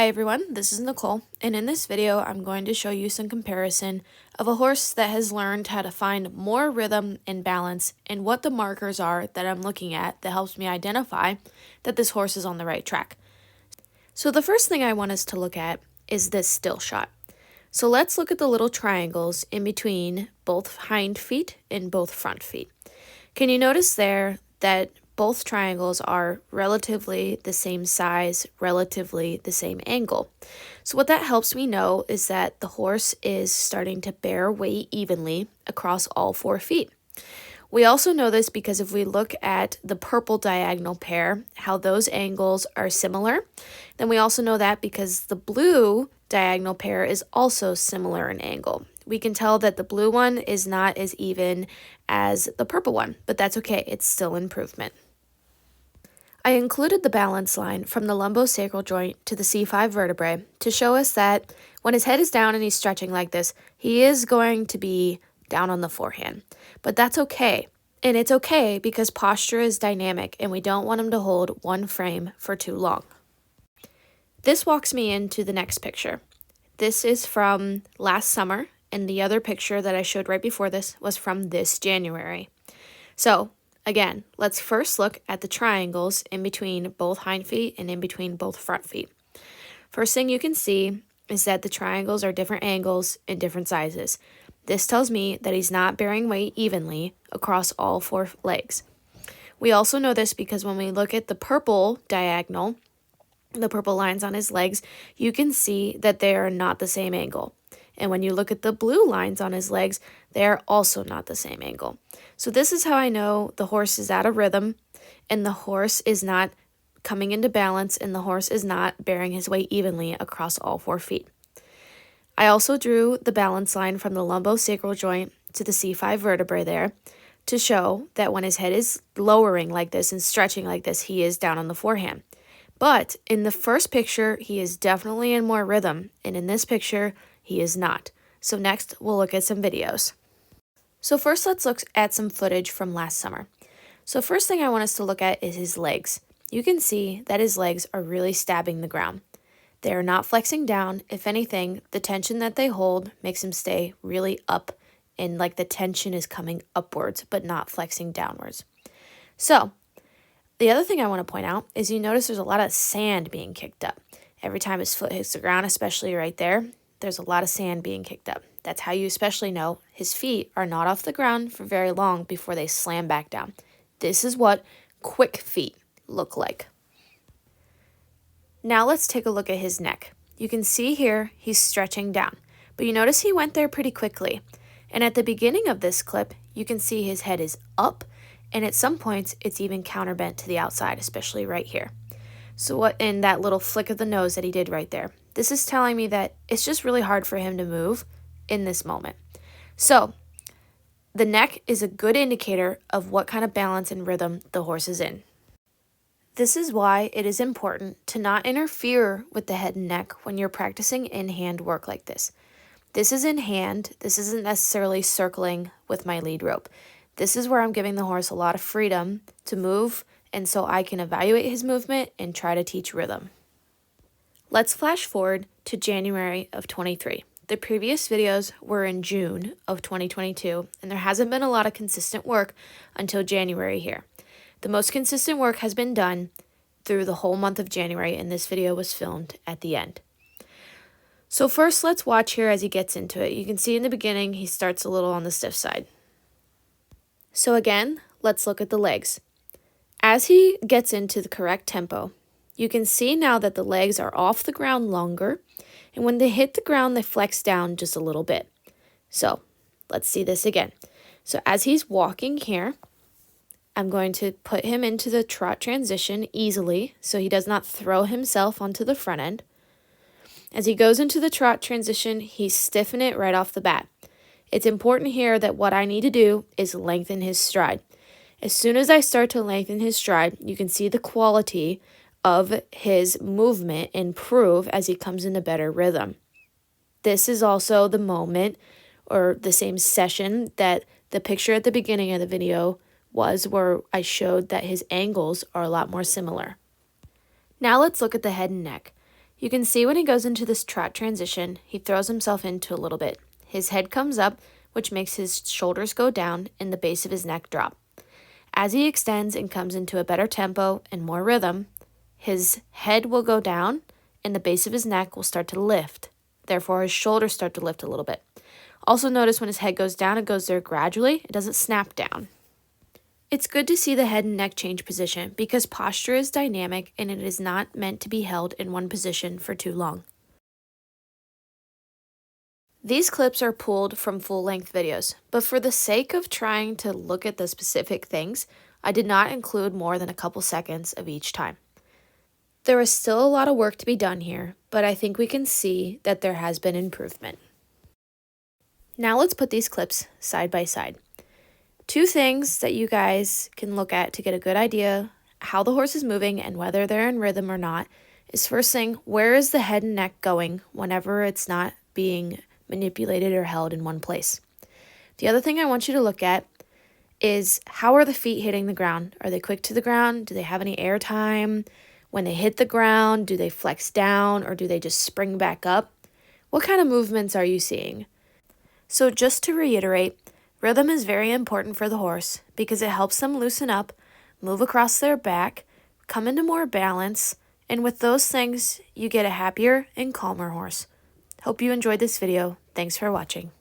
Hi everyone, this is Nicole, and in this video I'm going to show you some comparison of a horse that has learned how to find more rhythm and balance and what the markers are that I'm looking at that helps me identify that this horse is on the right track. So the first thing I want us to look at is this still shot. So let's look at the little triangles in between both hind feet and both front feet. Can you notice there that both triangles are relatively the same size, relatively the same angle? So what that helps me know is that the horse is starting to bear weight evenly across all 4 feet. We also know this because if we look at the purple diagonal pair, how those angles are similar, then we also know that because the blue diagonal pair is also similar in angle. We can tell that the blue one is not as even as the purple one, but that's okay, it's still improvement. I included the balance line from the lumbosacral joint to the C5 vertebrae to show us that when his head is down and he's stretching like this, he is going to be down on the forehand. But that's okay. And it's okay because posture is dynamic and we don't want him to hold one frame for too long. This walks me into the next picture. This is from last summer, and the other picture that I showed right before this was from this January. So again, let's first look at the triangles in between both hind feet and in between both front feet. First thing you can see is that the triangles are different angles and different sizes. This tells me that he's not bearing weight evenly across all 4 legs. We also know this because when we look at the purple diagonal, the purple lines on his legs, you can see that they are not the same angle. And when you look at the blue lines on his legs, they are also not the same angle. So this is how I know the horse is out of rhythm and the horse is not coming into balance and the horse is not bearing his weight evenly across all 4 feet. I also drew the balance line from the lumbosacral joint to the C5 vertebrae there to show that when his head is lowering like this and stretching like this, he is down on the forehand. But in the first picture, he is definitely in more rhythm, and in this picture, he is not. So next, we'll look at some videos. So first, let's look at some footage from last summer. So first thing I want us to look at is his legs. You can see that his legs are really stabbing the ground. They are not flexing down. If anything, the tension that they hold makes him stay really up, and like the tension is coming upwards, but not flexing downwards. So the other thing I want to point out is you notice there's a lot of sand being kicked up. Every time his foot hits the ground, especially right there, there's a lot of sand being kicked up. That's how you especially know his feet are not off the ground for very long before they slam back down. This is what quick feet look like. Now let's take a look at his neck. You can see here he's stretching down, but you notice he went there pretty quickly. And at the beginning of this clip, you can see his head is up, and at some points it's even counterbent to the outside, especially right here. So what in that little flick of the nose that he did right there, this is telling me that it's just really hard for him to move in this moment. So the neck is a good indicator of what kind of balance and rhythm the horse is in. This is why it is important to not interfere with the head and neck when you're practicing in-hand work like this. This is in hand. This isn't necessarily circling with my lead rope. This is where I'm giving the horse a lot of freedom to move, and so I can evaluate his movement and try to teach rhythm. Let's flash forward to January of 23. The previous videos were in June of 2022, and there hasn't been a lot of consistent work until January here. The most consistent work has been done through the whole month of January, and this video was filmed at the end. So first, let's watch here as he gets into it. You can see in the beginning, he starts a little on the stiff side. So again, let's look at the legs. As he gets into the correct tempo, you can see now that the legs are off the ground longer, and when they hit the ground, they flex down just a little bit. So let's see this again. So as he's walking here, I'm going to put him into the trot transition easily so he does not throw himself onto the front end. As he goes into the trot transition, he's stiffen it right off the bat. It's important here that what I need to do is lengthen his stride. As soon as I start to lengthen his stride, you can see the quality of his movement improve as he comes into better rhythm. This is also the moment or the same session that the picture at the beginning of the video was, where I showed that his angles are a lot more similar. Now let's look at the head and neck. You can see when he goes into this trot transition, he throws himself into a little bit. His head comes up, which makes his shoulders go down and the base of his neck drop. As he extends and comes into a better tempo and more rhythm, his head will go down and the base of his neck will start to lift. Therefore, his shoulders start to lift a little bit. Also notice when his head goes down, it goes there gradually. It doesn't snap down. It's good to see the head and neck change position because posture is dynamic and it is not meant to be held in one position for too long. These clips are pulled from full-length videos, but for the sake of trying to look at the specific things, I did not include more than a couple seconds of each time. There is still a lot of work to be done here, but I think we can see that there has been improvement. Now let's put these clips side by side. Two things that you guys can look at to get a good idea how the horse is moving and whether they're in rhythm or not is first thing, where is the head and neck going whenever it's not being manipulated or held in one place? The other thing I want you to look at is how are the feet hitting the ground? Are they quick to the ground? Do they have any air time? When they hit the ground, do they flex down or do they just spring back up? What kind of movements are you seeing? So just to reiterate, rhythm is very important for the horse because it helps them loosen up, move across their back, come into more balance, and with those things, you get a happier and calmer horse. Hope you enjoyed this video. Thanks for watching.